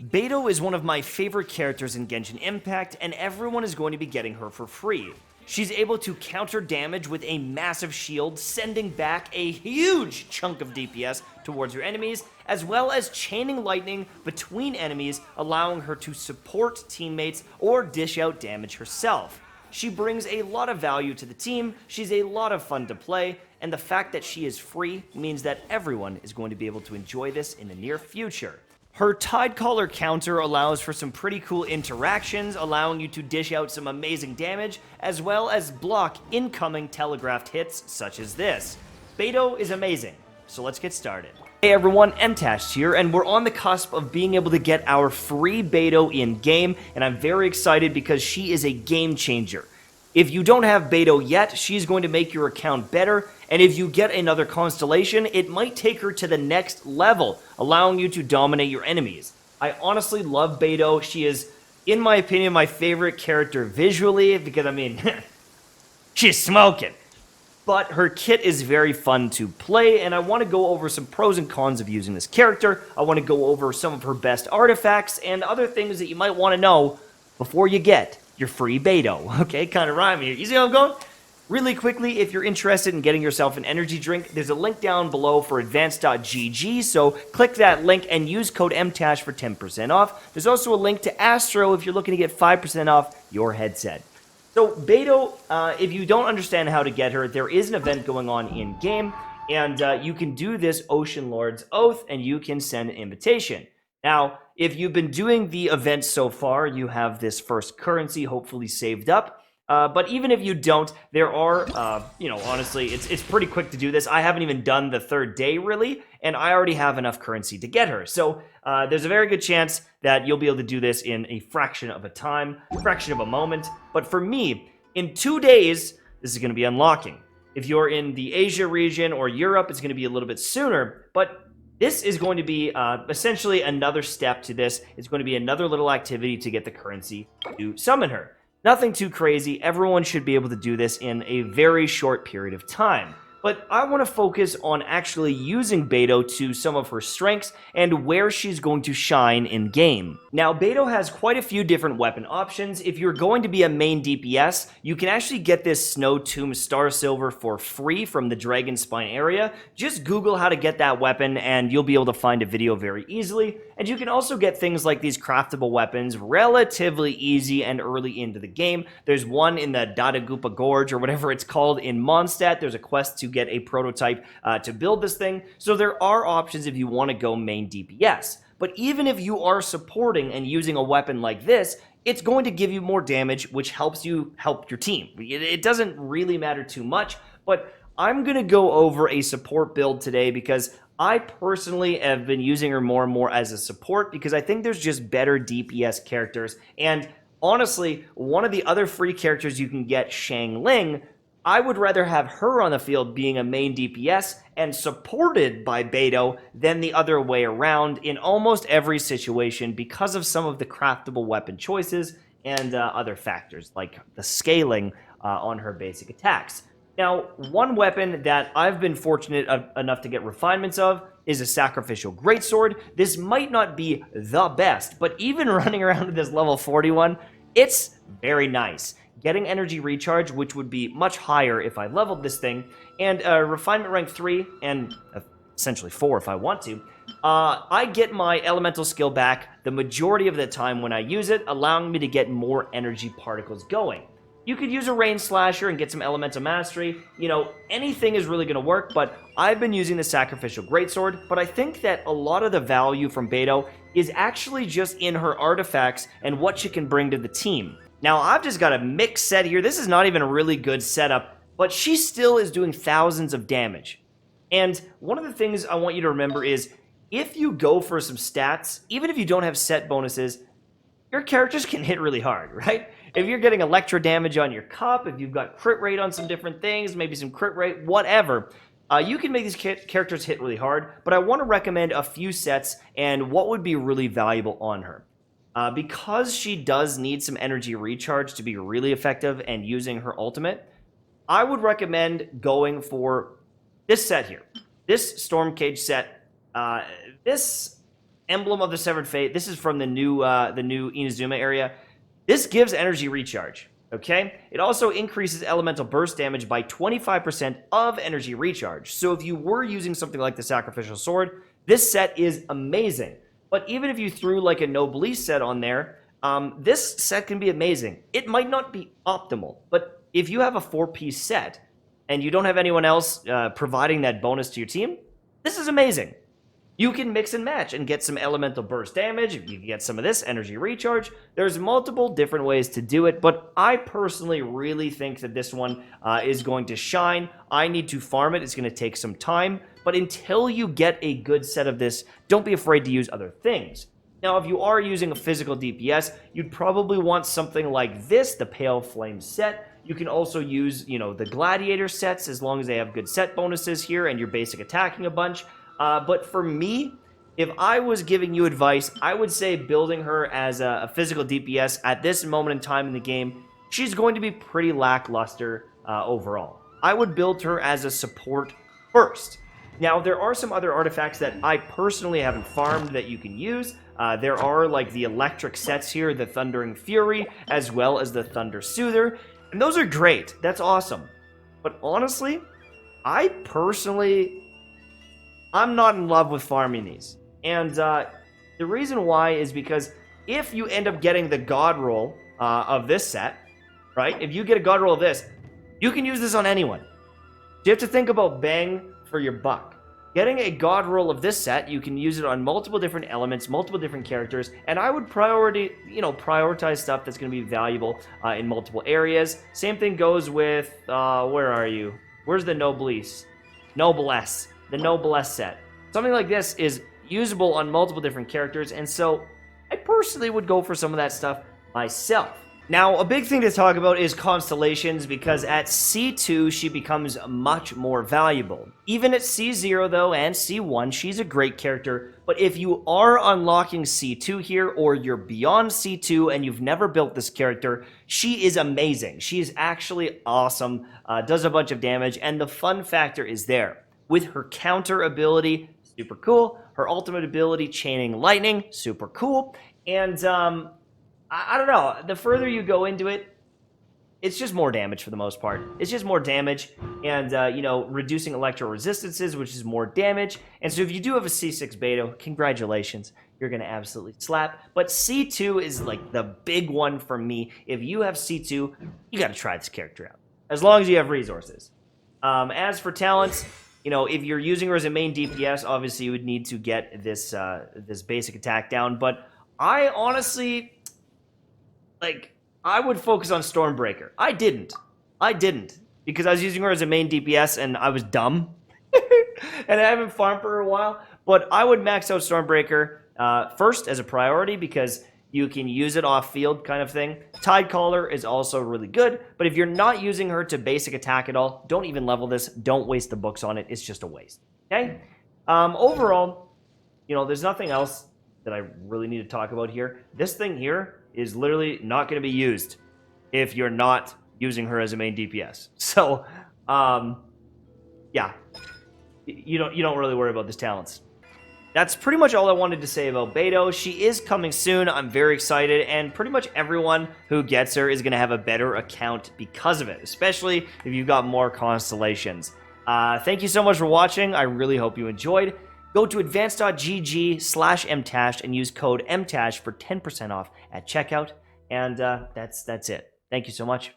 Beidou is one of my favorite characters in Genshin Impact, and everyone is going to be getting her for free. She's able to counter damage with a massive shield, sending back a huge chunk of DPS towards her enemies, as well as chaining lightning between enemies, allowing her to support teammates or dish out damage herself. She brings a lot of value to the team, she's a lot of fun to play, and the fact that she is free means that everyone is going to be able to enjoy this in the near future. Her Tide Caller counter allows for some pretty cool interactions, allowing you to dish out some amazing damage, as well as block incoming telegraphed hits such as this. Beidou is amazing, so let's get started. Hey everyone, MTash here, and we're on the cusp of being able to get our free Beidou in-game, and I'm very excited because she is a game changer. If you don't have Beidou yet, she's going to make your account better, and if you get another Constellation, it might take her to the next level, allowing you to dominate your enemies. I honestly love Beidou. She is, in my opinion, my favorite character visually, because, I mean, she's smoking. But her kit is very fun to play, and I want to go over some pros and cons of using this character. I want to go over some of her best artifacts and other things that you might want to know before you get your free Beidou. Okay, kind of rhyme here. You see how I'm going? Really quickly, if you're interested in getting yourself an energy drink, there's a link down below for advanced.gg, so click that link and use code MTASH for 10% off. There's also a link to Astro if you're looking to get 5% off your headset. So Beidou, if you don't understand how to get her, there is an event going on in-game, and you can do this Ocean Lord's Oath, and you can send an invitation. Now, if you've been doing the event so far, you have this first currency hopefully saved up. But even if you don't, there are, honestly, it's pretty quick to do this. I haven't even done the third day, really, and I already have enough currency to get her. So there's a very good chance that you'll be able to do this in a fraction of a time, fraction of a moment. But for me, in 2 days, this is going to be unlocking. If you're in the Asia region or Europe, it's going to be a little bit sooner, but this is going to be essentially another step to this. It's going to be another little activity to get the currency to summon her. Nothing too crazy. Everyone should be able to do this in a very short period of time. But I want to focus on actually using Beidou to some of her strengths and where she's going to shine in-game. Now, Beidou has quite a few different weapon options. If you're going to be a main DPS, you can actually get this Snow Tomb Star Silver for free from the Dragon Spine area. Just Google how to get that weapon and you'll be able to find a video very easily. And you can also get things like these craftable weapons relatively easy and early into the game. There's one in the Dadagupa Gorge or whatever it's called in Mondstadt. There's a quest to get a prototype to build this thing. So there are options if you want to go main DPS. But even if you are supporting and using a weapon like this, it's going to give you more damage, which helps you help your team. It doesn't really matter too much, but I'm going to go over a support build today because I personally have been using her more and more as a support because I think there's just better DPS characters. And honestly, one of the other free characters you can get, Shang Ling, I would rather have her on the field being a main DPS and supported by Beidou than the other way around in almost every situation because of some of the craftable weapon choices and other factors like the scaling on her basic attacks. Now, one weapon that I've been fortunate enough to get refinements of is a Sacrificial Greatsword. This might not be the best, but even running around with this level 41, it's very nice. Getting energy recharge, which would be much higher if I leveled this thing, and refinement rank 3, and essentially 4 if I want to, I get my elemental skill back the majority of the time when I use it, allowing me to get more energy particles going. You could use a Rain Slasher and get some elemental mastery. You know, anything is really going to work, but I've been using the Sacrificial Greatsword, but I think that a lot of the value from Beidou is actually just in her artifacts and what she can bring to the team. Now, I've just got a mixed set here. This is not even a really good setup, but she still is doing thousands of damage. And one of the things I want you to remember is, if you go for some stats, even if you don't have set bonuses, your characters can hit really hard, right? If you're getting electro damage on your cup, if you've got crit rate on some different things, maybe some crit rate, whatever, you can make these characters hit really hard, but I want to recommend a few sets and what would be really valuable on her. Because she does need some energy recharge to be really effective and using her ultimate, I would recommend going for this set here. This Storm Cage set, this Emblem of the Severed Fate. This is from the new Inazuma area. This gives energy recharge. Okay? It also increases elemental burst damage by 25% of energy recharge. So if you were using something like the Sacrificial Sword, this set is amazing. But even if you threw like a Noblesse set on there, this set can be amazing. It might not be optimal, but if you have a 4-piece set and you don't have anyone else providing that bonus to your team, this is amazing. You can mix and match and get some elemental burst damage. You can get some of this energy recharge. There's multiple different ways to do it, but I personally really think that this one is going to shine. I need to farm it. It's going to take some time, but until you get a good set of this, don't be afraid to use other things. Now, if you are using a physical DPS, you'd probably want something like this, the Pale Flame set. You can also use, the Gladiator sets as long as they have good set bonuses here and you're basic attacking a bunch. But for me, if I was giving you advice, I would say building her as a physical DPS at this moment in time in the game, she's going to be pretty lackluster overall. I would build her as a support first. Now, there are some other artifacts that I personally haven't farmed that you can use. There are like the electric sets here, the Thundering Fury, as well as the Thunder Soother. And those are great. That's awesome. But honestly, I'm not in love with farming these. And the reason why is because if you end up getting the God Roll of this set, right? If you get a God Roll of this, you can use this on anyone. So you have to think about bang for your buck. Getting a God Roll of this set, you can use it on multiple different elements, multiple different characters, and I would prioritize stuff that's going to be valuable in multiple areas. Same thing goes with, where are you? Where's the Noblesse? Noblesse. The Noblesse set. Something like this is usable on multiple different characters, and so I personally would go for some of that stuff myself. Now, a big thing to talk about is Constellations, because at C2, she becomes much more valuable. Even at C0, though, and C1, she's a great character, but if you are unlocking C2 here, or you're beyond C2 and you've never built this character, she is amazing. She is actually awesome, does a bunch of damage, and the fun factor is there. With her counter ability, super cool. Her ultimate ability, Chaining Lightning, super cool. And, I don't know, the further you go into it, it's just more damage for the most part. It's just more damage and, reducing electro resistances, which is more damage. And so if you do have a C6 Beidou, congratulations. You're going to absolutely slap. But C2 is like the big one for me. If you have C2, you got to try this character out. As long as you have resources. As for talents, if you're using her as a main DPS, obviously you would need to get this basic attack down. But I honestly... I would focus on Stormbreaker. I didn't. Because I was using her as a main DPS and I was dumb. And I haven't farmed for a while. But I would max out Stormbreaker first as a priority because you can use it off-field kind of thing. Tidecaller is also really good. But if you're not using her to basic attack at all, don't even level this. Don't waste the books on it. It's just a waste. Okay? Overall, there's nothing else that I really need to talk about here. This thing here is literally not going to be used if you're not using her as a main DPS. So, yeah, you don't really worry about these talents. That's pretty much all I wanted to say about Beidou. She is coming soon. I'm very excited, and pretty much everyone who gets her is going to have a better account because of it, especially if you've got more constellations. Thank you so much for watching. I really hope you enjoyed. Go to advanced.gg/mtash and use code mtash for 10% off at checkout. And that's it. Thank you so much.